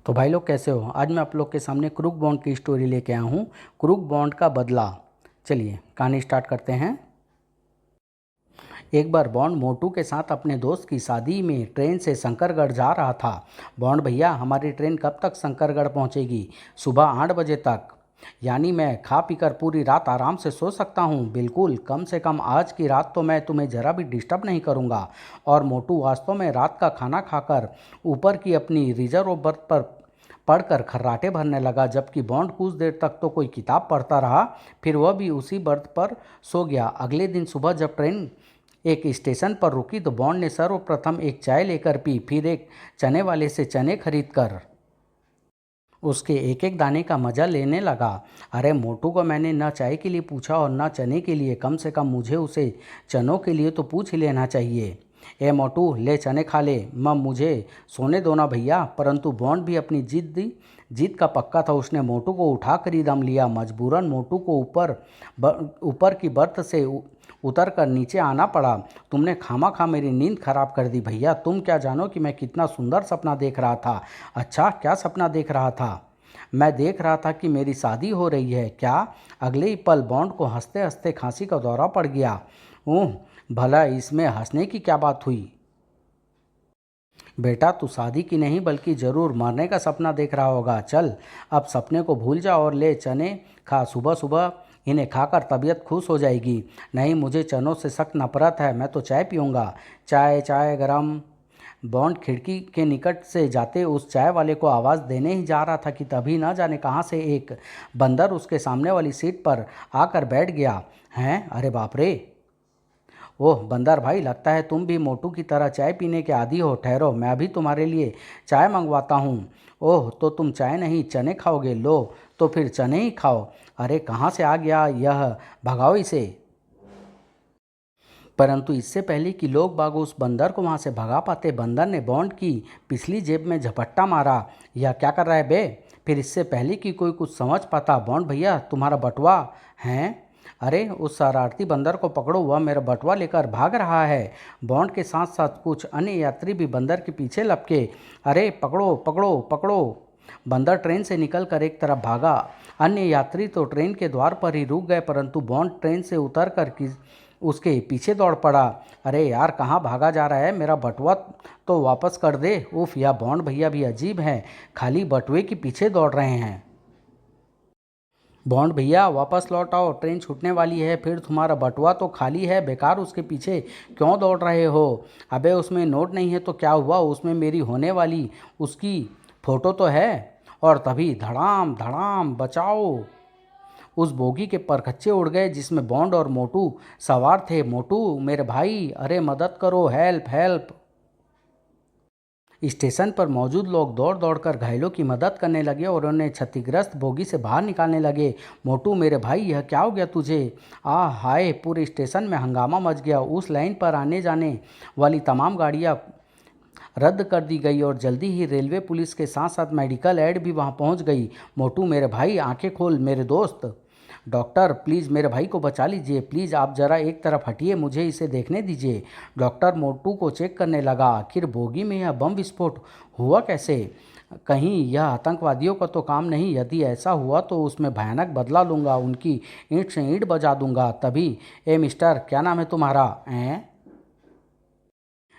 तो भाई लोग कैसे हो। आज मैं आप लोग के सामने क्रूक बॉन्ड की स्टोरी लेके आया हूँ। क्रूक बॉन्ड का बदला। चलिए कहानी स्टार्ट करते हैं। एक बार बॉन्ड मोटू के साथ अपने दोस्त की शादी में ट्रेन से शंकरगढ़ जा रहा था। बॉन्ड भैया, हमारी ट्रेन कब तक शंकरगढ़ पहुँचेगी? सुबह 8 बजे तक। यानी मैं खा पीकर पूरी रात आराम से सो सकता हूँ? बिल्कुल, कम से कम आज की रात तो मैं तुम्हें ज़रा भी डिस्टर्ब नहीं करूँगा। और मोटू वास्तव में रात का खाना खाकर ऊपर की अपनी रिजर्व बर्थ पर पढ़कर खर्राटे भरने लगा, जबकि बॉन्ड कुछ देर तक तो कोई किताब पढ़ता रहा, फिर वह भी उसी बर्थ पर सो गया। अगले दिन सुबह जब ट्रेन एक स्टेशन पर रुकी तो बॉन्ड ने सर्वप्रथम एक चाय लेकर पी, फिर एक चने वाले से चने खरीद कर उसके एक एक दाने का मज़ा लेने लगा। अरे मोटू को मैंने न चाय के लिए पूछा और न चने के लिए, कम से कम मुझे उसे चनों के लिए तो पूछ ही लेना चाहिए। ए मोटू, ले चने खा ले, मुझे सोने दो ना भैया। परंतु बॉन्ड भी अपनी जीत का पक्का था। उसने मोटू को उठा कर ही दम लिया। मजबूरन मोटू को ऊपर की बर्थ से उतर कर नीचे आना पड़ा। तुमने खामा खा मेरी नींद खराब कर दी भैया। तुम क्या जानो कि मैं कितना सुंदर सपना देख रहा था। अच्छा, क्या सपना देख रहा था? मैं देख रहा था कि मेरी शादी हो रही है। क्या? अगले ही पल बॉन्ड को हंसते हंसते खांसी का दौरा पड़ गया। ओह भला, इसमें हंसने की क्या बात हुई? बेटा, तू शादी की नहीं बल्कि जरूर मरने का सपना देख रहा होगा। चल, अब सपने को भूल जा और ले चने खा। सुबह सुबह इन्हें खाकर तबीयत खुश हो जाएगी। नहीं, मुझे चनों से सख्त नफरत है। मैं तो चाय पीऊँगा। चाय चाय गरम। बॉन्ड खिड़की के निकट से जाते उस चाय वाले को आवाज़ देने ही जा रहा था कि तभी न जाने कहाँ से एक बंदर उसके सामने वाली सीट पर आकर बैठ गया। हैं? अरे बाप रे! ओह बंदर भाई, लगता है तुम भी मोटू की तरह चाय पीने के आदी हो। ठहरो, मैं अभी तुम्हारे लिए चाय मंगवाता हूँ। ओह, तो तुम चाय नहीं चने खाओगे? लो, तो फिर चने ही खाओ। अरे कहाँ से आ गया यह, भगाओ इसे। परंतु इससे पहले कि लोग बाग उस बंदर को वहाँ से भगा पाते, बंदर ने बॉन्ड की पिछली जेब में झपट्टा मारा। यह क्या कर रहा है बे? फिर इससे पहले कि कोई कुछ समझ पाता, बॉन्ड भैया, तुम्हारा बटुआ है। अरे उस शरारती बंदर को पकड़ो, वह मेरा बटुआ लेकर भाग रहा है। बॉन्ड के साथ साथ कुछ अन्य यात्री भी बंदर के पीछे लपके। अरे पकड़ो पकड़ो पकड़ो! बंदर ट्रेन से निकलकर एक तरफ भागा। अन्य यात्री तो ट्रेन के द्वार पर ही रुक गए, परंतु बॉन्ड ट्रेन से उतर कर उसके पीछे दौड़ पड़ा। अरे यार, कहाँ भागा जा रहा है? मेरा बटुआ तो वापस कर दे। उफ, यह बॉन्ड भैया भी अजीब हैं, खाली बटुए के पीछे दौड़ रहे हैं। बॉन्ड भैया, वापस लौट आओ, ट्रेन छूटने वाली है। फिर तुम्हारा बटुआ तो खाली है, बेकार उसके पीछे क्यों दौड़ रहे हो? अबे उसमें नोट नहीं है तो क्या हुआ? उसमें मेरी होने वाली उसकी फ़ोटो तो है। और तभी धड़ाम धड़ाम, बचाओ! उस बोगी के परखच्चे उड़ गए जिसमें बॉन्ड और मोटू सवार थे। मोटू मेरे भाई, अरे मदद करो, हेल्प हेल्प! स्टेशन पर मौजूद लोग दौड़ दौड़कर घायलों की मदद करने लगे और उन्हें क्षतिग्रस्त बोगी से बाहर निकालने लगे। मोटू मेरे भाई, यह क्या हो गया तुझे? हाय! पूरे स्टेशन में हंगामा मच गया। उस लाइन पर आने जाने वाली तमाम गाड़ियां रद्द कर दी गई और जल्दी ही रेलवे पुलिस के साथ साथ मेडिकल एड भी वहां पहुंच गई। मोटू मेरे भाई, आंखें खोल मेरे दोस्त। डॉक्टर प्लीज़ मेरे भाई को बचा लीजिए। प्लीज़ आप ज़रा एक तरफ हटिए, मुझे इसे देखने दीजिए। डॉक्टर मोटू को चेक करने लगा। आखिर बोगी में यह बम विस्फोट हुआ कैसे? कहीं यह आतंकवादियों का तो काम नहीं? यदि ऐसा हुआ तो उसमें भयानक बदला लूँगा, उनकी ईंट से ईंट बजा दूंगा। तभी, ए मिस्टर, क्या नाम है तुम्हारा?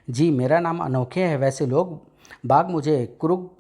जी, मेरा नाम अनोखे है। वैसे लोग बाग मुझे क्रूक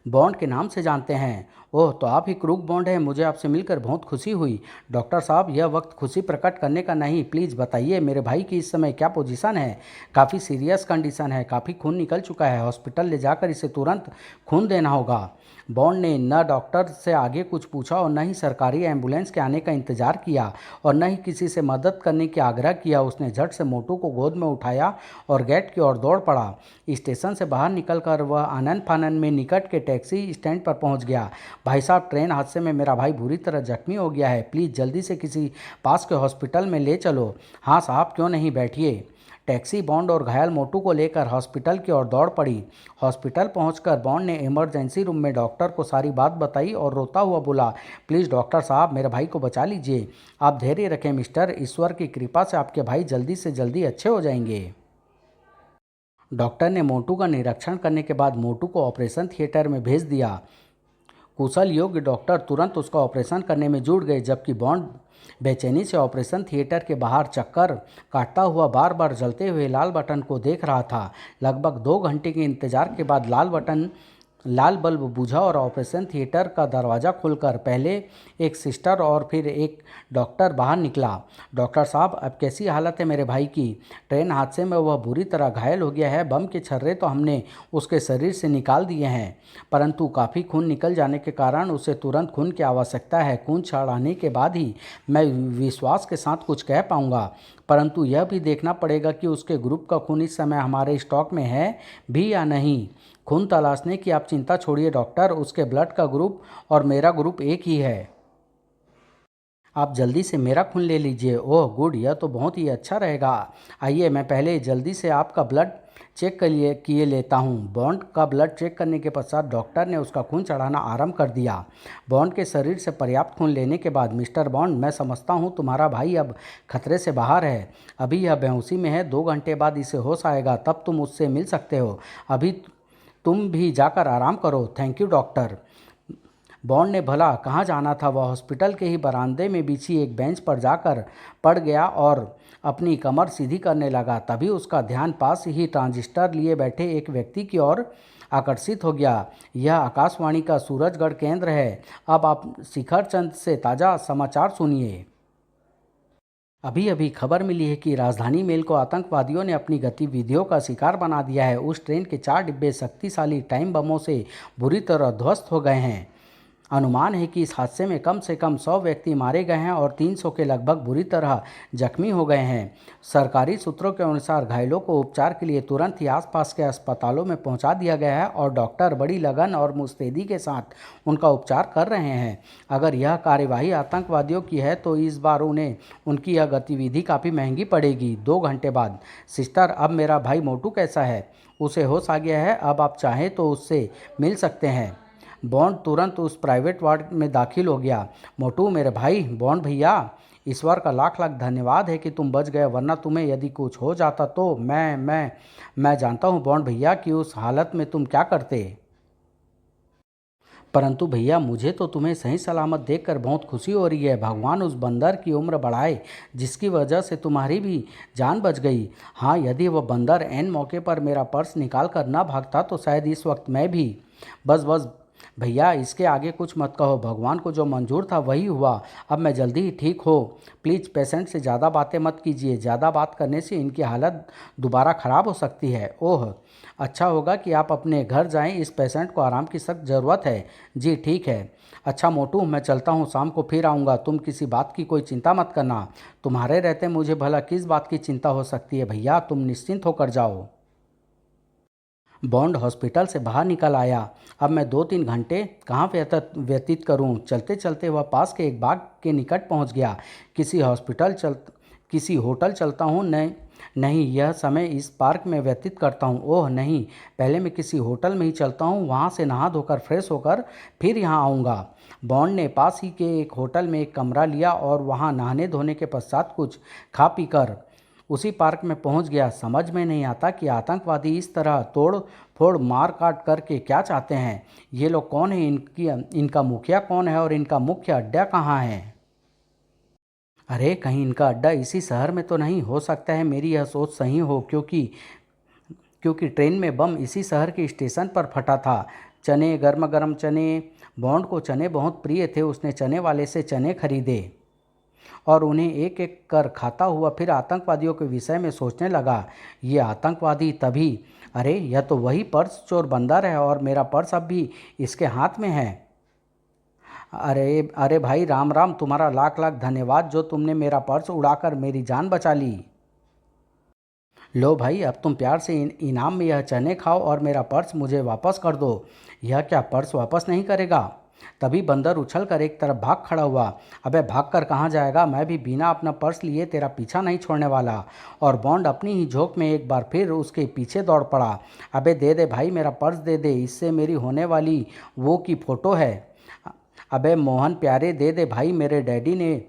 बॉन्ड के नाम से जानते हैं। ओह, तो आप ही क्रूक बॉन्ड हैं। मुझे आपसे मिलकर बहुत खुशी हुई। डॉक्टर साहब, यह वक्त खुशी प्रकट करने का नहीं। प्लीज़ बताइए मेरे भाई की इस समय क्या पोजीशन है? काफ़ी सीरियस कंडीशन है, काफ़ी खून निकल चुका है। हॉस्पिटल ले जाकर इसे तुरंत खून देना होगा। बॉन्ड ने न डॉक्टर से आगे कुछ पूछा और न ही सरकारी एम्बुलेंस के आने का इंतजार किया और न ही किसी से मदद करने की आग्रह किया। उसने झट से मोटू को गोद में उठाया और गेट की ओर दौड़ पड़ा। स्टेशन से बाहर निकलकर वह आनन फानन में निकट के टैक्सी स्टैंड पर पहुंच गया। भाई साहब, ट्रेन हादसे में मेरा भाई बुरी तरह जख्मी हो गया है। प्लीज़ जल्दी से किसी पास के हॉस्पिटल में ले चलो। हाँ साहब, क्यों नहीं, बैठिए। टैक्सी बॉन्ड और घायल मोटू को लेकर हॉस्पिटल की ओर दौड़ पड़ी। हॉस्पिटल पहुंचकर बॉन्ड ने इमरजेंसी रूम में डॉक्टर को सारी बात बताई और रोता हुआ बोला, प्लीज़ डॉक्टर साहब, मेरे भाई को बचा लीजिए। आप धैर्य रखें मिस्टर, ईश्वर की कृपा से आपके भाई जल्दी से जल्दी अच्छे हो जाएंगे। डॉक्टर ने मोटू का निरीक्षण करने के बाद मोटू को ऑपरेशन थिएटर में भेज दिया। कुशल योग्य डॉक्टर तुरंत उसका ऑपरेशन करने में जुट गए, जबकि बॉन्ड बेचैनी से ऑपरेशन थिएटर के बाहर चक्कर काटता हुआ बार बार जलते हुए लाल बटन को देख रहा था। लगभग 2 घंटे के इंतजार के बाद लाल बल्ब बुझा और ऑपरेशन थिएटर का दरवाज़ा खुलकर पहले एक सिस्टर और फिर एक डॉक्टर बाहर निकला। डॉक्टर साहब, अब कैसी हालत है मेरे भाई की? ट्रेन हादसे में वह बुरी तरह घायल हो गया है। बम के छर्रे तो हमने उसके शरीर से निकाल दिए हैं, परंतु काफ़ी खून निकल जाने के कारण उसे तुरंत खून की आवश्यकता है। खून चढ़ाने के बाद ही मैं विश्वास के साथ कुछ कह पाऊँगा, परंतु यह भी देखना पड़ेगा कि उसके ग्रुप का खून इस समय हमारे स्टॉक में है भी या नहीं। खून तलाशने की आप चिंता छोड़िए डॉक्टर, उसके ब्लड का ग्रुप और मेरा ग्रुप एक ही है। आप जल्दी से मेरा खून ले लीजिए। ओह गुड, यह तो बहुत ही अच्छा रहेगा। आइए मैं पहले जल्दी से आपका ब्लड चेक किए लेता हूँ। बॉन्ड का ब्लड चेक करने के पश्चात डॉक्टर ने उसका खून चढ़ाना आरंभ कर दिया। बॉन्ड के शरीर से पर्याप्त खून लेने के बाद, मिस्टर बॉन्ड, मैं समझता हूँ तुम्हारा भाई अब खतरे से बाहर है। अभी यह बेहोशी में है, 2 घंटे बाद इसे होश आएगा, तब तुम उससे मिल सकते हो। अभी तुम भी जाकर आराम करो। Thank you doctor. बॉन्ड ने भला कहाँ जाना था, वह हॉस्पिटल के ही बरामदे में बिछी एक बेंच पर जाकर पड़ गया और अपनी कमर सीधी करने लगा। तभी उसका ध्यान पास ही ट्रांजिस्टर लिए बैठे एक व्यक्ति की ओर आकर्षित हो गया। यह आकाशवाणी का सूरजगढ़ केंद्र है। अब आप शिखर चंद से ताज़ा समाचार सुनिए। अभी अभी खबर मिली है कि राजधानी मेल को आतंकवादियों ने अपनी गतिविधियों का शिकार बना दिया है। उस ट्रेन के 4 डिब्बे शक्तिशाली टाइम बमों से बुरी तरह ध्वस्त हो गए हैं। अनुमान है कि इस हादसे में कम से कम 100 व्यक्ति मारे गए हैं और 300 के लगभग बुरी तरह जख्मी हो गए हैं। सरकारी सूत्रों के अनुसार घायलों को उपचार के लिए तुरंत ही आसपास के अस्पतालों में पहुंचा दिया गया है और डॉक्टर बड़ी लगन और मुस्तैदी के साथ उनका उपचार कर रहे हैं। अगर यह कार्यवाही आतंकवादियों की है तो इस बार उन्हें उनकी यह गतिविधि काफ़ी महंगी पड़ेगी। 2 घंटे बाद, सिस्टर, अब मेरा भाई मोटू कैसा है? उसे होश आ गया है, अब आप चाहें तो उससे मिल सकते हैं। बॉन्ड तुरंत उस प्राइवेट वार्ड में दाखिल हो गया। मोटू मेरे भाई, बॉन्ड भैया, ईश्वर का लाख लाख धन्यवाद है कि तुम बच गए, वरना तुम्हें यदि कुछ हो जाता तो मैं जानता हूँ बॉन्ड भैया कि उस हालत में तुम क्या करते। परंतु भैया, मुझे तो तुम्हें सही सलामत देखकर बहुत खुशी हो रही है। भगवान उस बंदर की उम्र बढ़ाए जिसकी वजह से तुम्हारी भी जान बच गई। हाँ, यदि वह बंदर एन मौके पर मेरा पर्स निकाल कर ना भागता तो शायद इस वक्त मैं भी। बस बस भैया, इसके आगे कुछ मत कहो। भगवान को जो मंजूर था वही हुआ। अब मैं जल्दी ही ठीक हो। प्लीज़ पेशेंट से ज़्यादा बातें मत कीजिए। ज़्यादा बात करने से इनकी हालत दोबारा ख़राब हो सकती है। ओह, अच्छा होगा कि आप अपने घर जाएं। इस पेशेंट को आराम की सख्त ज़रूरत है। जी ठीक है। अच्छा मोटू, मैं चलता हूँ, शाम को फिर आऊँगा। तुम किसी बात की कोई चिंता मत करना। तुम्हारे रहते मुझे भला किस बात की चिंता हो सकती है भैया, तुम निश्चिंत होकर जाओ। बॉन्ड हॉस्पिटल से बाहर निकल आया। अब मैं 2-3 घंटे कहाँ व्यतीत करूँ? चलते चलते वह पास के एक बाग के निकट पहुँच गया। किसी होटल चलता हूँ? नहीं नहीं, यह समय इस पार्क में व्यतीत करता हूँ। ओह नहीं, पहले मैं किसी होटल में ही चलता हूँ, वहाँ से नहा धोकर फ्रेश होकर फिर यहाँ आऊँगा। बॉन्ड ने पास ही के एक होटल में एक कमरा लिया और वहाँ नहाने धोने के पश्चात कुछ खा पी कर उसी पार्क में पहुंच गया। समझ में नहीं आता कि आतंकवादी इस तरह तोड़ फोड़ मार काट करके क्या चाहते हैं। ये लोग कौन है? इनका मुखिया कौन है और इनका मुख्य अड्डा कहाँ है? अरे, कहीं इनका अड्डा इसी शहर में तो नहीं हो सकता है। मेरी यह सोच सही हो, क्योंकि ट्रेन में बम इसी शहर के स्टेशन पर फटा था। चने, गर्म गर्म चने। बॉन्ड को चने बहुत प्रिय थे। उसने चने वाले से चने खरीदे और उन्हें एक एक कर खाता हुआ फिर आतंकवादियों के विषय में सोचने लगा। ये आतंकवादी तभी, अरे यह तो वही पर्स चोर बंदर है और मेरा पर्स अब भी इसके हाथ में है। अरे अरे भाई, राम राम, तुम्हारा लाख लाख धन्यवाद जो तुमने मेरा पर्स उड़ाकर मेरी जान बचा ली। लो भाई, अब तुम प्यार से इनाम में यह चने खाओ और मेरा पर्स मुझे वापस कर दो। यह क्या पर्स वापस नहीं करेगा? तभी बंदर उछल कर एक तरफ भाग खड़ा हुआ। अबे भाग कर कहाँ जाएगा? मैं भी बिना अपना पर्स लिए तेरा पीछा नहीं छोड़ने वाला। और बॉन्ड अपनी ही झोंक में एक बार फिर उसके पीछे दौड़ पड़ा। अबे दे दे भाई, मेरा पर्स दे दे, इससे मेरी होने वाली वो की फ़ोटो है। अबे मोहन प्यारे, दे दे भाई, मेरे डैडी ने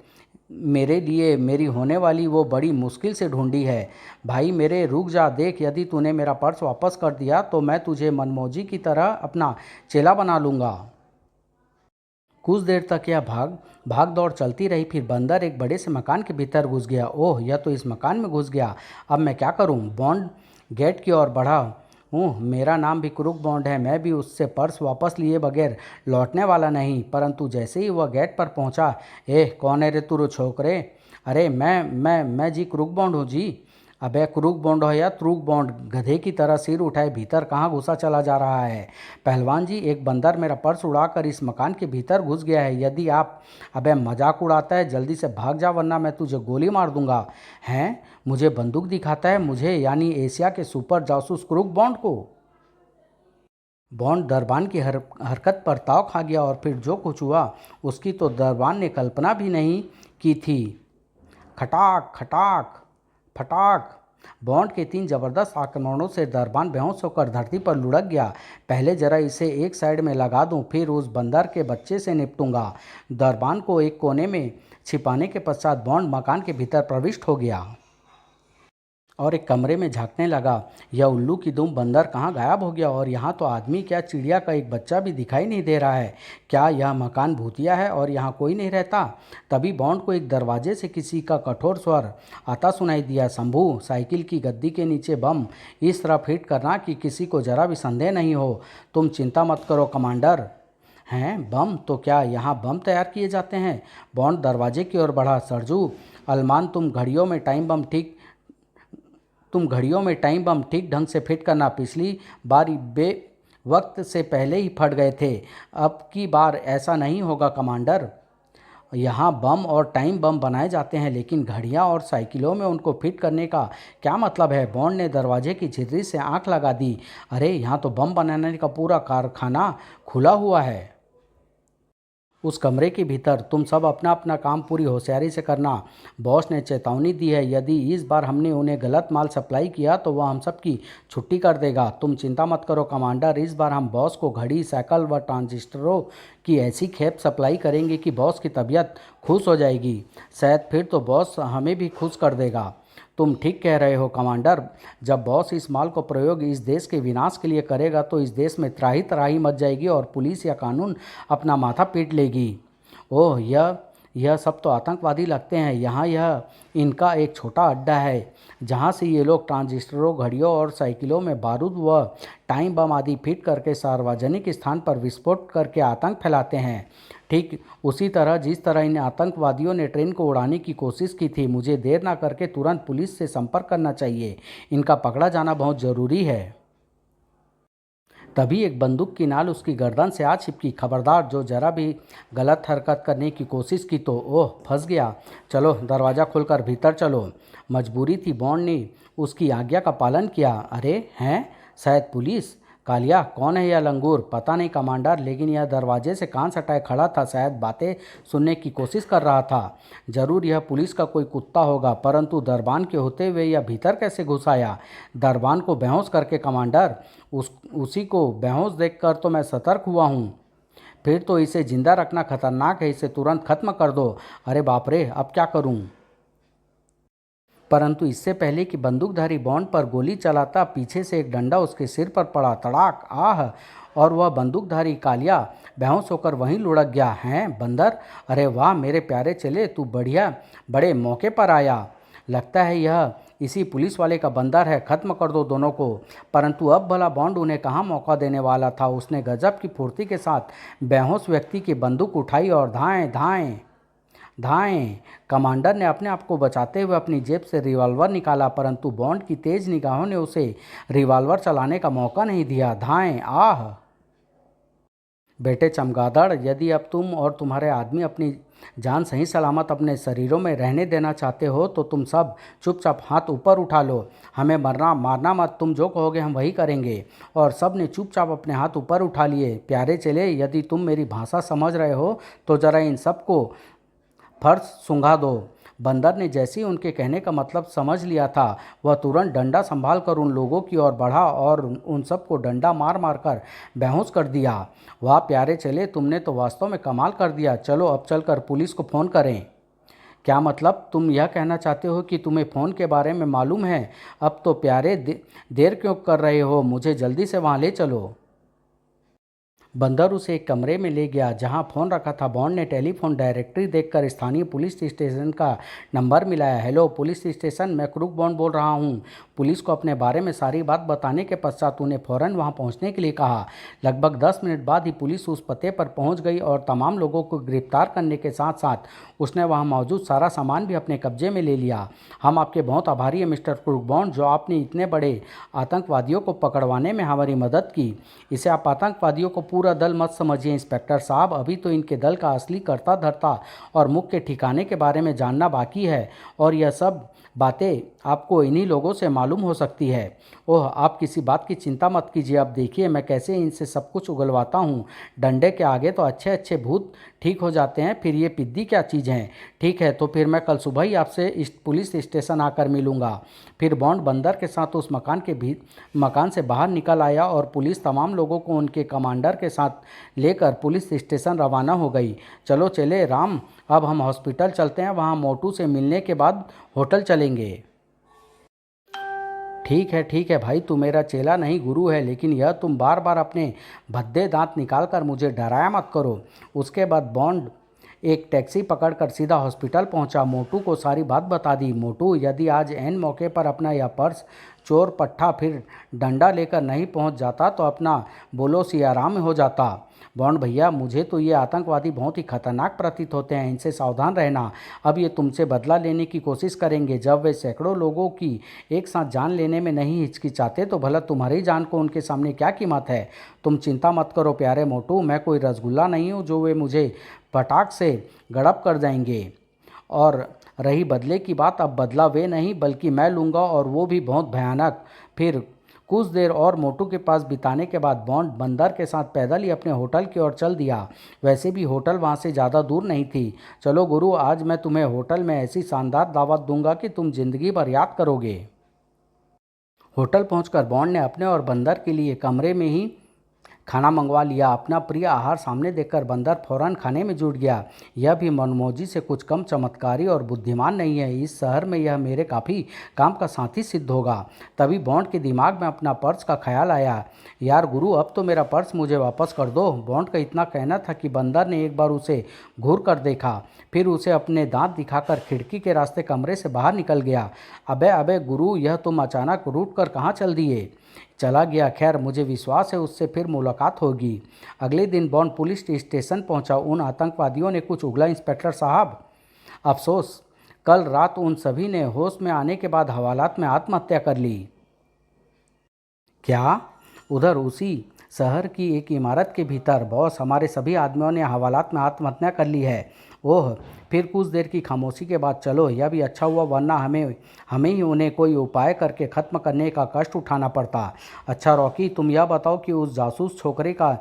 मेरे लिए मेरी होने वाली वो बड़ी मुश्किल से ढूंढी है। भाई मेरे, रुक जा, देख, यदि तूने मेरा पर्स वापस कर दिया तो मैं तुझे मनमौजी की तरह अपना चेला बना लूँगा। कुछ देर तक यह भाग दौड़ चलती रही। फिर बंदर एक बड़े से मकान के भीतर घुस गया। ओह, यह तो इस मकान में घुस गया। अब मैं क्या करूं? बॉन्ड गेट की ओर बढ़ा। मेरा नाम भी क्रूक बॉन्ड है। मैं भी उससे पर्स वापस लिए बगैर लौटने वाला नहीं। परंतु जैसे ही वह गेट पर पहुंचा, कौन है रे तू छोकरे? अरे मैं जी क्रूक बॉन्ड हूँ जी। अबे क्रूक बॉन्ड हो या त्रूक बॉन्ड, गधे की तरह सिर उठाए भीतर कहाँ घुसा चला जा रहा है? पहलवान जी, एक बंदर मेरा पर्स उड़ाकर इस मकान के भीतर घुस गया है। यदि आप अबे मजाक उड़ाता है, जल्दी से भाग जा वरना मैं तुझे गोली मार दूंगा। हैं? मुझे बंदूक दिखाता है? मुझे यानी एशिया के सुपर जासूस क्रूक बॉन्ड को? बॉन्ड दरबान की हरकत पर ताव खा गया और फिर जो कुछ हुआ उसकी तो दरबान ने कल्पना भी नहीं की थी। खटाक खटाक फटाक। बॉन्ड के 3 जबरदस्त आक्रमणों से दरबान बेहोश होकर धरती पर लुढ़क गया। पहले जरा इसे एक साइड में लगा दूं, फिर उस बंदर के बच्चे से निपटूंगा। दरबान को एक कोने में छिपाने के पश्चात बॉन्ड मकान के भीतर प्रविष्ट हो गया और एक कमरे में झांकने लगा। यह उल्लू की दुम बंदर कहाँ गायब हो गया? और यहाँ तो आदमी क्या, चिड़िया का एक बच्चा भी दिखाई नहीं दे रहा है। क्या यह मकान भूतिया है और यहाँ कोई नहीं रहता? तभी बॉन्ड को एक दरवाजे से किसी का कठोर स्वर आता सुनाई दिया। शंभू, साइकिल की गद्दी के नीचे बम इस तरह फिट करना कि किसी को जरा भी संदेह नहीं हो। तुम चिंता मत करो कमांडर। हैं? बम? तो क्या यहाँ बम तैयार किए जाते हैं? बॉन्ड दरवाजे की ओर बढ़ा। सरजू अलमान, तुम घड़ियों में टाइम बम ठीक ढंग से फिट करना। पिछली बार बे वक्त से पहले ही फट गए थे। अब की बार ऐसा नहीं होगा कमांडर। यहाँ बम और टाइम बम बनाए जाते हैं, लेकिन घड़ियाँ और साइकिलों में उनको फिट करने का क्या मतलब है? बॉन्ड ने दरवाजे की छितरी से आंख लगा दी। अरे, यहाँ तो बम बनाने का पूरा कारखाना खुला हुआ है। उस कमरे के भीतर तुम सब अपना अपना काम पूरी होशियारी से करना। बॉस ने चेतावनी दी है, यदि इस बार हमने उन्हें गलत माल सप्लाई किया तो वह हम सब की छुट्टी कर देगा। तुम चिंता मत करो कमांडर, इस बार हम बॉस को घड़ी, साइकिल व ट्रांजिस्टरों की ऐसी खेप सप्लाई करेंगे कि बॉस की तबीयत खुश हो जाएगी। शायद फिर तो बॉस हमें भी खुश कर देगा। तुम ठीक कह रहे हो कमांडर। जब बॉस इस माल को प्रयोग इस देश के विनाश के लिए करेगा तो इस देश में त्राही त्राही मच जाएगी और पुलिस या कानून अपना माथा पीट लेगी। ओह, यह सब तो आतंकवादी लगते हैं। यहाँ यह इनका एक छोटा अड्डा है जहाँ से ये लोग ट्रांजिस्टरों, घड़ियों और साइकिलों में बारूद व टाइम बम आदि फिट करके सार्वजनिक स्थान पर विस्फोट करके आतंक फैलाते हैं। ठीक उसी तरह जिस तरह इन आतंकवादियों ने ट्रेन को उड़ाने की कोशिश की थी। मुझे देर ना करके तुरंत पुलिस से संपर्क करना चाहिए। इनका पकड़ा जाना बहुत ज़रूरी है। तभी एक बंदूक की नाल उसकी गर्दन से आ छिपकी। खबरदार, जो जरा भी गलत हरकत करने की कोशिश की तो ओह, फंस गया। चलो, दरवाज़ा खोलकर भीतर चलो। मजबूरी थी, बॉन्ड ने उसकी आज्ञा का पालन किया। अरे हैं, शायद पुलिस। कालिया, कौन है यह लंगूर? पता नहीं कमांडर, लेकिन यह दरवाजे से कान सटाए खड़ा था। शायद बातें सुनने की कोशिश कर रहा था। जरूर यह पुलिस का कोई कुत्ता होगा, परंतु दरबान के होते हुए यह भीतर कैसे घुस आया? दरबान को बेहोश करके कमांडर। उसी को बेहोश देखकर तो मैं सतर्क हुआ हूँ। फिर तो इसे जिंदा रखना खतरनाक है। इसे तुरंत खत्म कर दो। अरे बाप रे, अब क्या करूँ? परंतु इससे पहले कि बंदूकधारी बॉन्ड पर गोली चलाता, पीछे से एक डंडा उसके सिर पर पड़ा। तड़ाक! आह! और वह बंदूकधारी कालिया बेहोश होकर वहीं लुढ़क गया। हैं बंदर? अरे वाह मेरे प्यारे चले, तू बढ़िया बड़े मौके पर आया। लगता है यह इसी पुलिस वाले का बंदर है। खत्म कर दो दोनों को। परंतु अब भला बॉन्ड उन्हें कहाँ मौका देने वाला था। उसने गजब की फुर्ती के साथ बेहोश व्यक्ति की बंदूक उठाई और धाएं धाएं धाएं। कमांडर ने अपने आप को बचाते हुए अपनी जेब से रिवॉल्वर निकाला, परंतु बॉन्ड की तेज निगाहों ने उसे रिवॉल्वर चलाने का मौका नहीं दिया। धाएं! आह! बेटे चमगादड़, यदि अब तुम और तुम्हारे आदमी अपनी जान सही सलामत अपने शरीरों में रहने देना चाहते हो तो तुम सब चुपचाप हाथ ऊपर उठा लो। हमें मरना मारना मत, तुम जो कहोगे हम वही करेंगे। और सब ने चुपचाप अपने हाथ ऊपर उठा लिए। प्यारे चले, यदि तुम मेरी भाषा समझ रहे हो तो ज़रा इन सबको फर्श सूंघा दो। बंदर ने जैसे ही उनके कहने का मतलब समझ लिया था, वह तुरंत डंडा संभाल कर उन लोगों की ओर बढ़ा और उन सबको डंडा मार मार कर बेहोश कर दिया। वाह प्यारे चले, तुमने तो वास्तव में कमाल कर दिया। चलो अब चलकर पुलिस को फ़ोन करें। क्या मतलब? तुम यह कहना चाहते हो कि तुम्हें फ़ोन के बारे में मालूम है? अब तो प्यारे देर क्यों कर रहे हो? मुझे जल्दी से वहाँ ले चलो। बंदर उसे एक कमरे में ले गया जहां फ़ोन रखा था। बॉन्ड ने टेलीफोन डायरेक्टरी देखकर स्थानीय पुलिस स्टेशन का नंबर मिलाया। हेलो पुलिस स्टेशन, मैं क्रूक बॉन्ड बोल रहा हूं। पुलिस को अपने बारे में सारी बात बताने के पश्चात उन्हें फ़ौरन वहां पहुंचने के लिए कहा। लगभग 10 मिनट बाद ही पुलिस उस पते पर पहुंच गई और तमाम लोगों को गिरफ्तार करने के साथ साथ उसने वहां मौजूद सारा सामान भी अपने कब्जे में ले लिया। हम आपके बहुत आभारी हैं मिस्टर क्रूक बॉन्ड, जो आपने इतने बड़े आतंकवादियों को पकड़वाने में हमारी मदद की। इसे आप आतंकवादियों को पूरा दल मत समझिए इंस्पेक्टर साहब, अभी तो इनके दल का असली कर्ता धर्ता और मुख्य ठिकाने के बारे में जानना बाकी है और यह सब बातें आपको इन्हीं लोगों से मालूम हो सकती है। ओह, आप किसी बात की चिंता मत कीजिए। अब देखिए मैं कैसे इनसे सब कुछ उगलवाता हूँ। डंडे के आगे तो अच्छे अच्छे भूत ठीक हो जाते हैं, फिर ये पिद्दी क्या चीज़ है। ठीक है, तो फिर मैं कल सुबह ही आपसे इस पुलिस स्टेशन आकर मिलूँगा। फिर बॉन्ड बंदर के साथ उस मकान से बाहर निकल आया और पुलिस तमाम लोगों को उनके कमांडर के साथ लेकर पुलिस स्टेशन रवाना हो गई। चलो चले राम, अब हम हॉस्पिटल चलते हैं, वहाँ मोटू से मिलने के बाद होटल चलेंगे। ठीक है भाई, तू मेरा चेला नहीं गुरु है, लेकिन यह तुम बार बार अपने भद्दे दांत निकाल कर मुझे डराया मत करो। उसके बाद बॉन्ड एक टैक्सी पकड़कर सीधा हॉस्पिटल पहुंचा। मोटू को सारी बात बता दी। मोटू, यदि आज ऐन मौके पर अपना यह पर्स, चोर पट्टा फिर डंडा लेकर नहीं पहुंच जाता तो अपना बोलो सियाराम हो जाता। बॉन्ड भैया, मुझे तो ये आतंकवादी बहुत ही खतरनाक प्रतीत होते हैं, इनसे सावधान रहना। अब ये तुमसे बदला लेने की कोशिश करेंगे। जब वे सैकड़ों लोगों की एक साथ जान लेने में नहीं हिचकिचाते तो भला तुम्हारी जान को उनके सामने क्या कीमत है। तुम चिंता मत करो प्यारे मोटू, मैं कोई रसगुल्ला नहीं हूँ जो वे मुझे पटाख से गड़प कर जाएंगे। और रही बदले की बात, अब बदला वे नहीं बल्कि मैं लूँगा, और वो भी बहुत भयानक। फिर कुछ देर और मोटू के पास बिताने के बाद बॉन्ड बंदर के साथ पैदल ही अपने होटल की ओर चल दिया। वैसे भी होटल वहाँ से ज़्यादा दूर नहीं थी। चलो गुरु, आज मैं तुम्हें होटल में ऐसी शानदार दावत दूंगा कि तुम जिंदगी भर याद करोगे। होटल पहुंचकर बॉन्ड ने अपने और बंदर के लिए कमरे में ही खाना मंगवा लिया। अपना प्रिय आहार सामने देखकर बंदर फौरन खाने में जुट गया। यह भी मनमौजी से कुछ कम चमत्कारी और बुद्धिमान नहीं है। इस शहर में यह मेरे काफ़ी काम का साथी सिद्ध होगा। तभी बॉन्ड के दिमाग में अपना पर्स का ख्याल आया। यार गुरु, अब तो मेरा पर्स मुझे वापस कर दो। बॉन्ड का इतना कहना था कि बंदर ने एक बार उसे घूर कर देखा, फिर उसे अपने दांत दिखाकर खिड़की के रास्ते कमरे से बाहर निकल गया। अबे अबे गुरु, यह तुम अचानक रूठ कर कहाँ चल दिए? चला गया। खैर, मुझे विश्वास है उससे फिर मुलाकात होगी। अगले दिन बॉन्ड पुलिस स्टेशन पहुंचा। उन आतंकवादियों ने कुछ उगला इंस्पेक्टर साहब। अफसोस, कल रात उन सभी ने होश में आने के बाद हवालात में आत्महत्या कर ली। क्या? उधर उसी शहर की एक इमारत के भीतर बॉस, हमारे सभी आदमियों ने हवालात में आत्महत्या कर ली है। ओह, फिर कुछ देर की खामोशी के बाद चलो, यह भी अच्छा हुआ, वरना हमें ही उन्हें कोई उपाय करके ख़त्म करने का कष्ट उठाना पड़ता। अच्छा रॉकी, तुम यह बताओ कि उस जासूस छोकरे का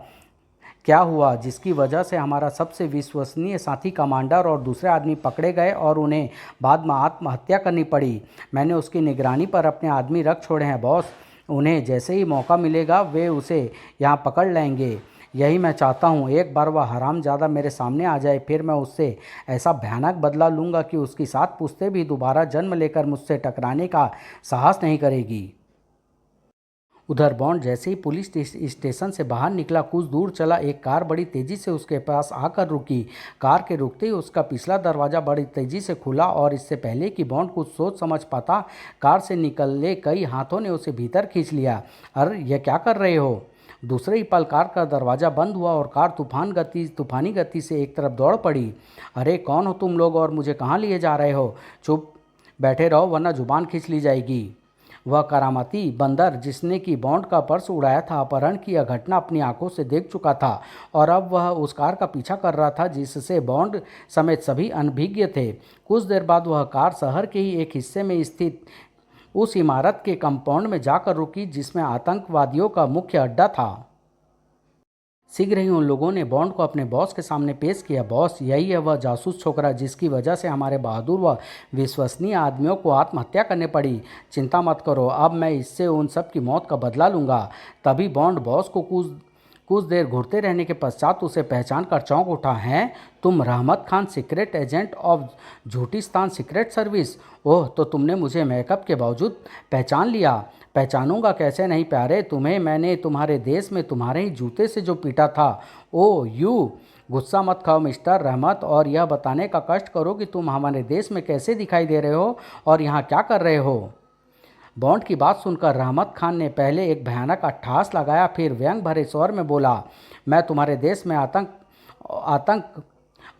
क्या हुआ जिसकी वजह से हमारा सबसे विश्वसनीय साथी कमांडर और दूसरे आदमी पकड़े गए और उन्हें बाद में आत्महत्या करनी पड़ी। मैंने उसकी निगरानी पर अपने आदमी रख छोड़े हैं बॉस। उन्हें जैसे ही मौका मिलेगा वे उसे यहाँ पकड़ लेंगे। यही मैं चाहता हूँ। एक बार वह हरामजादा मेरे सामने आ जाए, फिर मैं उससे ऐसा भयानक बदला लूँगा कि उसकी सात पुश्तें भी दोबारा जन्म लेकर मुझसे टकराने का साहस नहीं करेगी। उधर बॉन्ड जैसे ही पुलिस स्टेशन से बाहर निकला, कुछ दूर चला, एक कार बड़ी तेज़ी से उसके पास आकर रुकी। कार के रुकते ही उसका पिछला दरवाज़ा बड़ी तेज़ी से खुला और इससे पहले कि बॉन्ड कुछ सोच समझ पाता, कार से निकले कई हाथों ने उसे भीतर खींच लिया। अरे यह क्या कर रहे हो? दूसरे ही पल कार का दरवाज़ा बंद हुआ और कार तूफानी गति से एक तरफ दौड़ पड़ी। अरे कौन हो तुम लोग और मुझे कहाँ लिए जा रहे हो? चुप बैठे रहो वरना जुबान खींच ली जाएगी। वह करामाती बंदर जिसने कि बॉन्ड का पर्स उड़ाया था, अपहरण की यह घटना अपनी आंखों से देख चुका था और अब वह उस कार का पीछा कर रहा था जिससे बॉन्ड समेत सभी अनभिज्ञ थे। कुछ देर बाद वह कार शहर के ही एक हिस्से में स्थित उस इमारत के कंपाउंड में जाकर रुकी जिसमें आतंकवादियों का मुख्य अड्डा था। शीघ्र ही उन लोगों ने बॉन्ड को अपने बॉस के सामने पेश किया। बॉस, यही है वह जासूस छोकरा जिसकी वजह से हमारे बहादुर व विश्वसनीय आदमियों को आत्महत्या करनी पड़ी। चिंता मत करो, अब मैं इससे उन सब की मौत का बदला लूँगा। तभी बॉन्ड बॉस को कुछ देर घूरते रहने के पश्चात उसे पहचान कर चौंक उठा। हैं, तुम Rahmat Khan, secret agent of झूठिस्तान सीक्रेट सर्विस? ओह, तो तुमने मुझे मेकअप के बावजूद पहचान लिया। पहचानूंगा कैसे नहीं प्यारे, तुम्हें मैंने तुम्हारे देश में तुम्हारे ही जूते से जो पीटा था। ओ यू, गुस्सा मत खाओ मिस्टर रहमत, और यह बताने का कष्ट करो कि तुम हमारे देश में कैसे दिखाई दे रहे हो और यहाँ क्या कर रहे हो। बॉन्ड की बात सुनकर रहमत खान ने पहले एक भयानक अट्टहास लगाया, फिर व्यंग भरे स्वर में बोला, मैं तुम्हारे देश में आतंक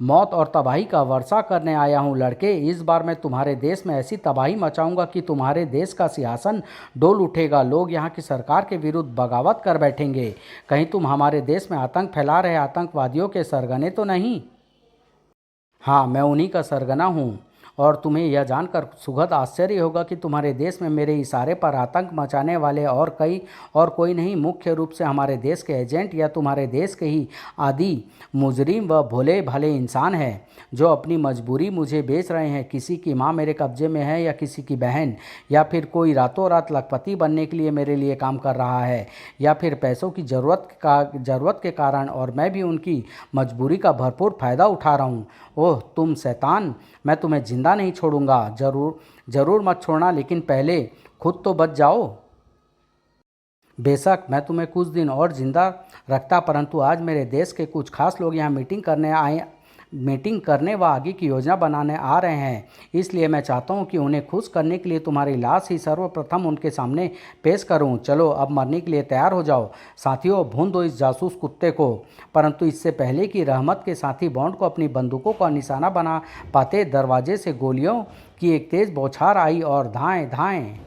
मौत और तबाही का वर्षा करने आया हूँ लड़के। इस बार मैं तुम्हारे देश में ऐसी तबाही मचाऊंगा कि तुम्हारे देश का सिंहासन डोल उठेगा। लोग यहाँ की सरकार के विरुद्ध बगावत कर बैठेंगे। कहीं तुम हमारे देश में आतंक फैला रहे आतंकवादियों के सरगने तो नहीं? हाँ, मैं उन्हीं का सरगना हूँ, और तुम्हें यह जानकर सुखद आश्चर्य होगा कि तुम्हारे देश में मेरे इशारे पर आतंक मचाने वाले और कोई नहीं, मुख्य रूप से हमारे देश के एजेंट या तुम्हारे देश के ही आदि मुजरिम व भोले भाले इंसान हैं जो अपनी मजबूरी मुझे बेच रहे हैं। किसी की माँ मेरे कब्जे में है या किसी की बहन, या फिर कोई रातों रात लखपति बनने के लिए मेरे लिए काम कर रहा है, या फिर पैसों की ज़रूरत के कारण, और मैं भी उनकी मजबूरी का भरपूर फ़ायदा उठा रहा हूँ। ओह तुम शैतान, मैं तुम्हें जिंदा नहीं छोड़ूंगा। जरूर मत छोड़ना, लेकिन पहले खुद तो बच जाओ। बेशक मैं तुम्हें कुछ दिन और जिंदा रखता, परंतु आज मेरे देश के कुछ खास लोग यहाँ मीटिंग करने व आगे की योजना बनाने आ रहे हैं। इसलिए मैं चाहता हूँ कि उन्हें खुश करने के लिए तुम्हारी लाश ही सर्वप्रथम उनके सामने पेश करूँ। चलो अब मरने के लिए तैयार हो जाओ साथियों, भून दो इस जासूस कुत्ते को। परंतु इससे पहले कि रहमत के साथी बॉन्ड को अपनी बंदूकों का निशाना बना पाते, दरवाजे से गोलियों की एक तेज बौछार आई और धाएं धाएं।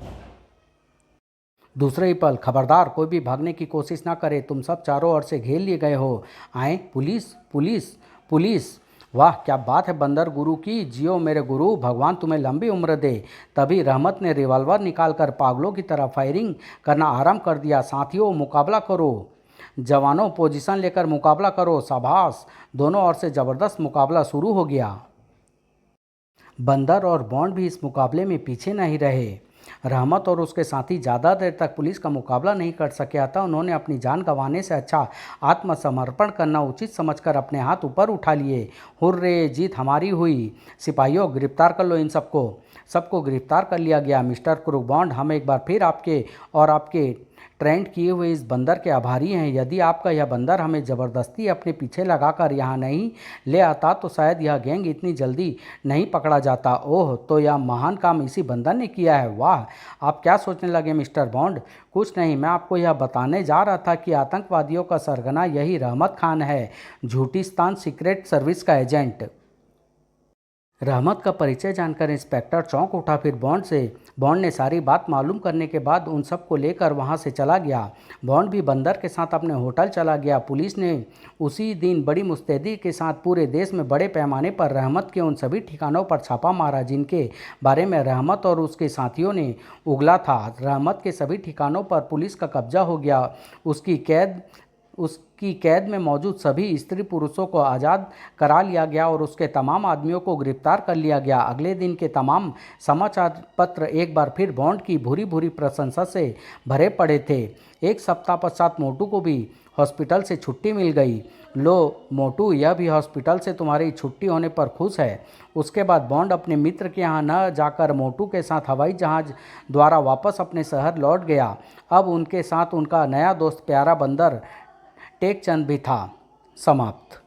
दूसरे ही पल, खबरदार कोई भी भागने की कोशिश ना करे, तुम सब चारों ओर से घेर लिए गए हो। आए पुलिस पुलिस पुलिस! वाह क्या बात है बंदर गुरु की, जियो मेरे गुरु, भगवान तुम्हें लंबी उम्र दे। तभी रहमत ने रिवॉल्वर निकालकर पागलों की तरह फायरिंग करना आरंभ कर दिया। साथियों मुकाबला करो, जवानों पोजीशन लेकर मुकाबला करो। शाबाश! दोनों ओर से ज़बरदस्त मुकाबला शुरू हो गया। बंदर और बॉन्ड भी इस मुकाबले में पीछे नहीं रहे। रहमत और उसके साथी ज़्यादा देर तक पुलिस का मुकाबला नहीं कर सके, अतः उन्होंने अपनी जान गंवाने से अच्छा आत्मसमर्पण करना उचित समझकर अपने हाथ ऊपर उठा लिए। हुर्रे, जीत हमारी हुई। सिपाहियों गिरफ्तार कर लो इन सबको गिरफ्तार कर लिया गया। मिस्टर क्रूक बॉन्ड, हम एक बार फिर आपके ट्रेंड किए हुए इस बंदर के आभारी हैं। यदि आपका यह बंदर हमें ज़बरदस्ती अपने पीछे लगाकर यहाँ नहीं ले आता तो शायद यह गैंग इतनी जल्दी नहीं पकड़ा जाता। ओह, तो यह महान काम इसी बंदर ने किया है। वाह, आप क्या सोचने लगे मिस्टर बॉन्ड? कुछ नहीं, मैं आपको यह बताने जा रहा था कि आतंकवादियों का सरगना यही रहमत खान है, झूठिस्तान सीक्रेट सर्विस का एजेंट। रहमत का परिचय जानकर इंस्पेक्टर चौंक उठा। फिर बॉन्ड ने सारी बात मालूम करने के बाद उन सबको लेकर वहां से चला गया। बॉन्ड भी बंदर के साथ अपने होटल चला गया। पुलिस ने उसी दिन बड़ी मुस्तैदी के साथ पूरे देश में बड़े पैमाने पर रहमत के उन सभी ठिकानों पर छापा मारा जिनके बारे में रहमत और उसके साथियों ने उगला था। रहमत के सभी ठिकानों पर पुलिस का कब्जा हो गया। उसकी कैद में मौजूद सभी स्त्री पुरुषों को आज़ाद करा लिया गया और उसके तमाम आदमियों को गिरफ्तार कर लिया गया। अगले दिन के तमाम समाचार पत्र एक बार फिर बॉन्ड की भूरी भूरी प्रशंसा से भरे पड़े थे। एक सप्ताह पश्चात मोटू को भी हॉस्पिटल से छुट्टी मिल गई। लो मोटू, यह भी हॉस्पिटल से तुम्हारी छुट्टी होने पर खुश है। उसके बाद बॉन्ड अपने मित्र के यहाँ न जाकर मोटू के साथ हवाई जहाज़ द्वारा वापस अपने शहर लौट गया। अब उनके साथ उनका नया दोस्त प्यारा बंदर टेकचंद भी था। समाप्त।